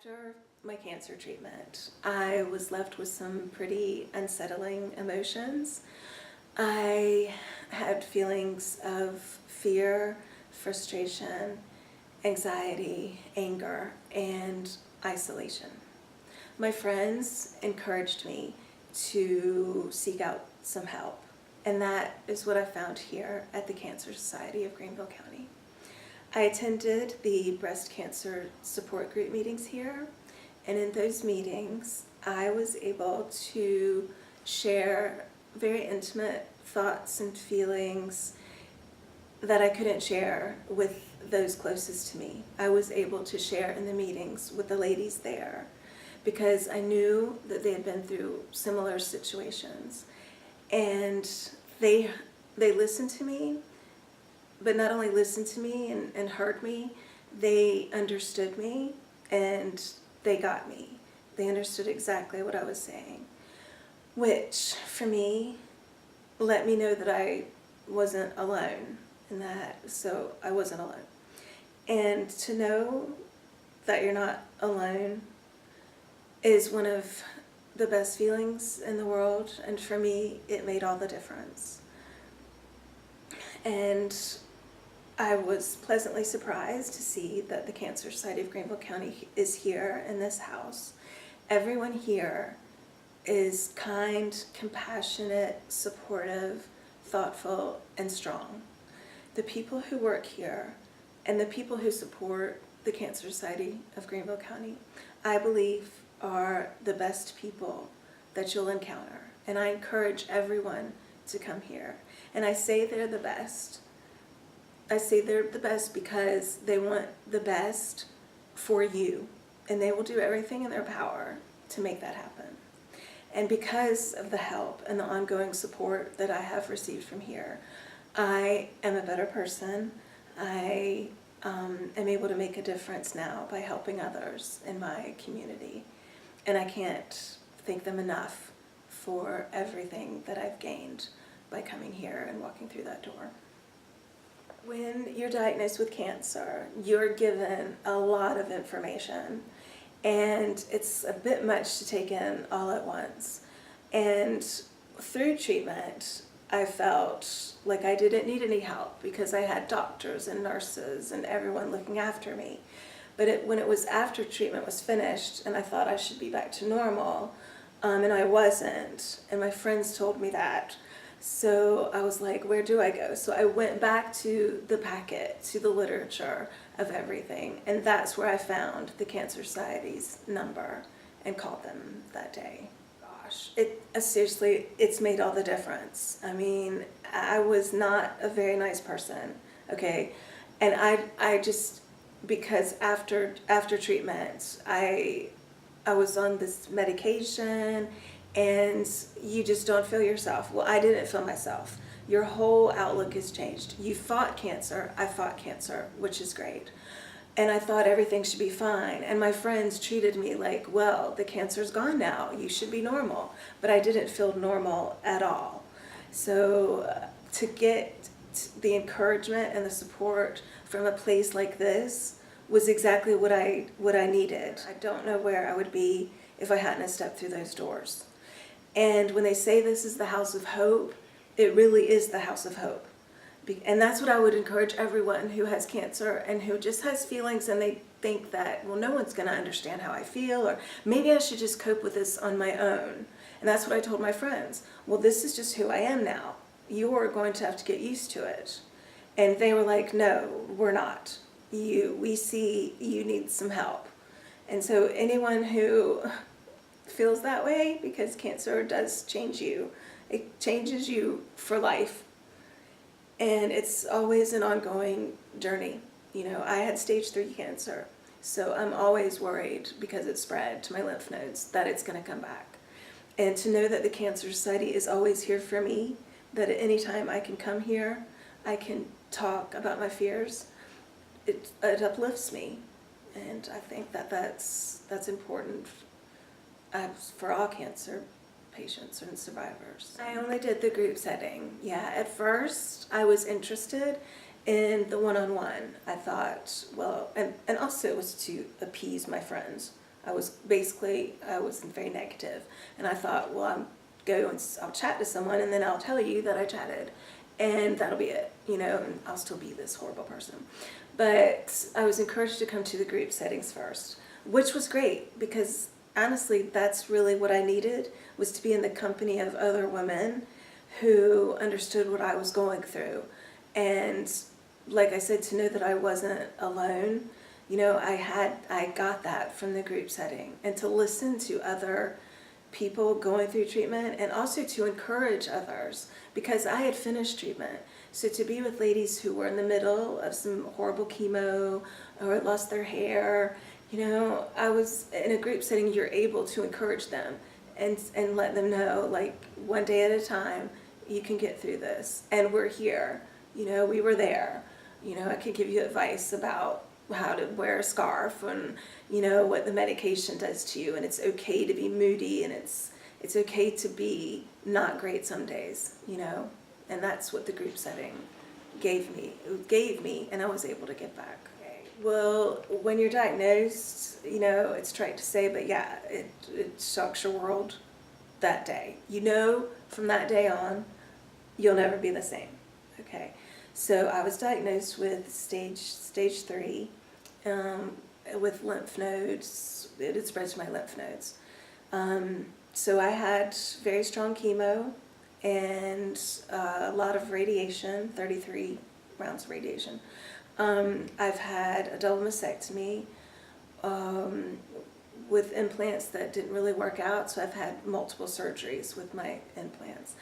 After my cancer treatment, I was left with some pretty unsettling emotions. I had feelings of fear, frustration, anxiety, anger, and isolation. My friends encouraged me to seek out some help, and that is what I found here at the Cancer Society of Greenville County. I attended the breast cancer support group meetings here, and in those meetings I was able to share very intimate thoughts and feelings that I couldn't share with those closest to me. I was able to share in the meetings with the ladies there because I knew that they had been through similar situations, and they listened to me. But not only listened to me and heard me, they understood me and they got me. They understood exactly what I was saying, which for me let me know that I wasn't alone in that, so I wasn't alone. And to know that you're not alone is one of the best feelings in the world, and for me it made all the difference. And I was pleasantly surprised to see that the Cancer Society of Greenville County is here in this house. Everyone here is kind, compassionate, supportive, thoughtful, and strong. The people who work here and the people who support the Cancer Society of Greenville County, I believe, are the best people that you'll encounter. And I encourage everyone to come here. And I say they're the best. I say they're the best because they want the best for you, and they will do everything in their power to make that happen. And because of the help and the ongoing support that I have received from here, I am a better person. I am able to make a difference now by helping others in my community. And I can't thank them enough for everything that I've gained by coming here and walking through that door. When you're diagnosed with cancer, you're given a lot of information, and it's a bit much to take in all at once. And through treatment, I felt like I didn't need any help because I had doctors and nurses and everyone looking after me. But when it was after treatment was finished and I thought I should be back to normal, and I wasn't, and my friends told me that. So I was like, where do I go? So I went back to the packet, to the literature of everything, and that's where I found the Cancer Society's number and called them that day. Gosh, seriously, it's made all the difference. I mean, I was not a very nice person, okay? And I just, because after treatment, I was on this medication, and you just don't feel yourself. Well, I didn't feel myself. Your whole outlook has changed. You fought cancer, I fought cancer, which is great. And I thought everything should be fine. And my friends treated me like, well, the cancer's gone now, you should be normal. But I didn't feel normal at all. So to get the encouragement and the support from a place like this was exactly what I needed. I don't know where I would be if I hadn't stepped through those doors. And when they say this is the house of hope, it really is the house of hope. And that's what I would encourage everyone who has cancer and who just has feelings and they think that, well, no one's going to understand how I feel, or maybe I should just cope with this on my own. And that's what I told my friends. Well, this is just who I am now. You're going to have to get used to it. And they were like, no, we're not. We see you need some help. And so anyone who feels that way, because cancer does change you, it changes you for life. And it's always an ongoing journey. You know, I had stage 3 cancer, so I'm always worried because it spread to my lymph nodes that it's going to come back. And to know that the Cancer Society is always here for me, that at any time I can come here, I can talk about my fears, it uplifts me. And I think that that's important for all cancer patients and survivors. I only did the group setting. Yeah, at first I was interested in the one-on-one. I thought, well, and also it was to appease my friends. I was very negative, and I thought, well, I'll chat to someone, and then I'll tell you that I chatted, and that'll be it, and I'll still be this horrible person. But I was encouraged to come to the group settings first, which was great, because honestly, that's really what I needed, was to be in the company of other women who understood what I was going through. And like I said, to know that I wasn't alone, I got that from the group setting, and to listen to other people going through treatment, and also to encourage others, because I had finished treatment. So to be with ladies who were in the middle of some horrible chemo or had lost their hair, I was in a group setting. You're able to encourage them and let them know, like, one day at a time, you can get through this, and we're here. We were there. I could give you advice about how to wear a scarf, and what the medication does to you, and it's okay to be moody, and it's okay to be not great some days, and that's what the group setting gave me, and I was able to give back. Well, when you're diagnosed, it's trite to say, but yeah, it shocks your world that day. From that day on, you'll never be the same. Okay, so I was diagnosed with stage 3, with lymph nodes. It had spread to my lymph nodes. So I had very strong chemo and a lot of radiation, 33 rounds of radiation. I've had a double mastectomy with implants that didn't really work out, so I've had multiple surgeries with my implants.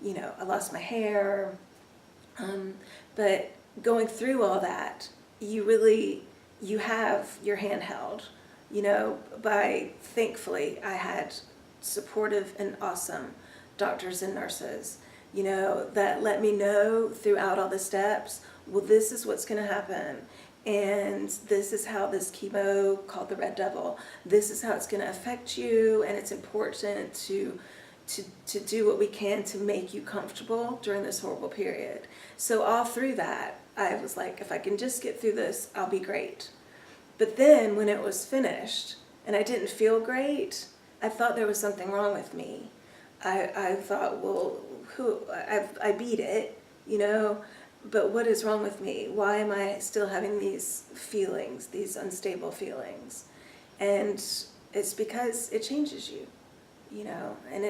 I lost my hair, but going through all that, you have your hand held, thankfully, I had supportive and awesome doctors and nurses, that let me know throughout all the steps, well, this is what's going to happen, and this is how this chemo, called the Red Devil, this is how it's going to affect you, and it's important to do what we can to make you comfortable during this horrible period. So all through that, I was like, if I can just get through this, I'll be great. But then when it was finished and I didn't feel great, I thought there was something wrong with me. I thought, well, I beat it, but what is wrong with me? Why am I still having these feelings, these unstable feelings? And it's because it changes you, and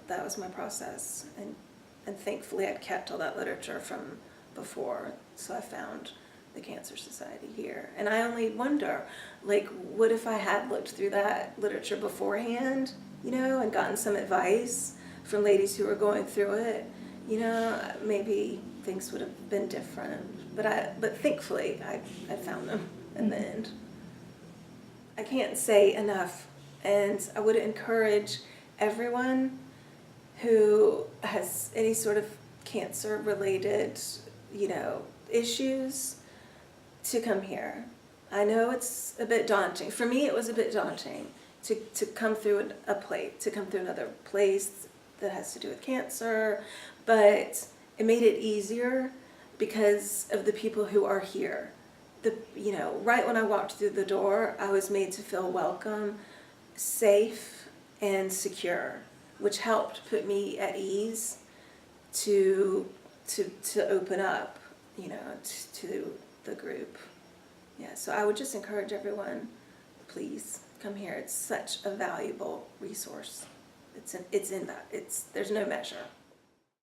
that was my process. And thankfully I'd kept all that literature from before, so I found the Cancer Society here. And I only wonder, like, what if I had looked through that literature beforehand, and gotten some advice from ladies who were going through it, maybe things would have been different. But thankfully I found them in the end. I can't say enough, and I would encourage everyone who has any sort of cancer-related, issues to come here. I know it's a bit daunting. For me, it was a bit daunting to come through to come through another place that has to do with cancer, but it made it easier because of the people who are here. Right when I walked through the door, I was made to feel welcome, safe, and secure, which helped put me at ease to open up, to the group. Yeah, so I would just encourage everyone, please come here. It's such a valuable resource. There's no measure.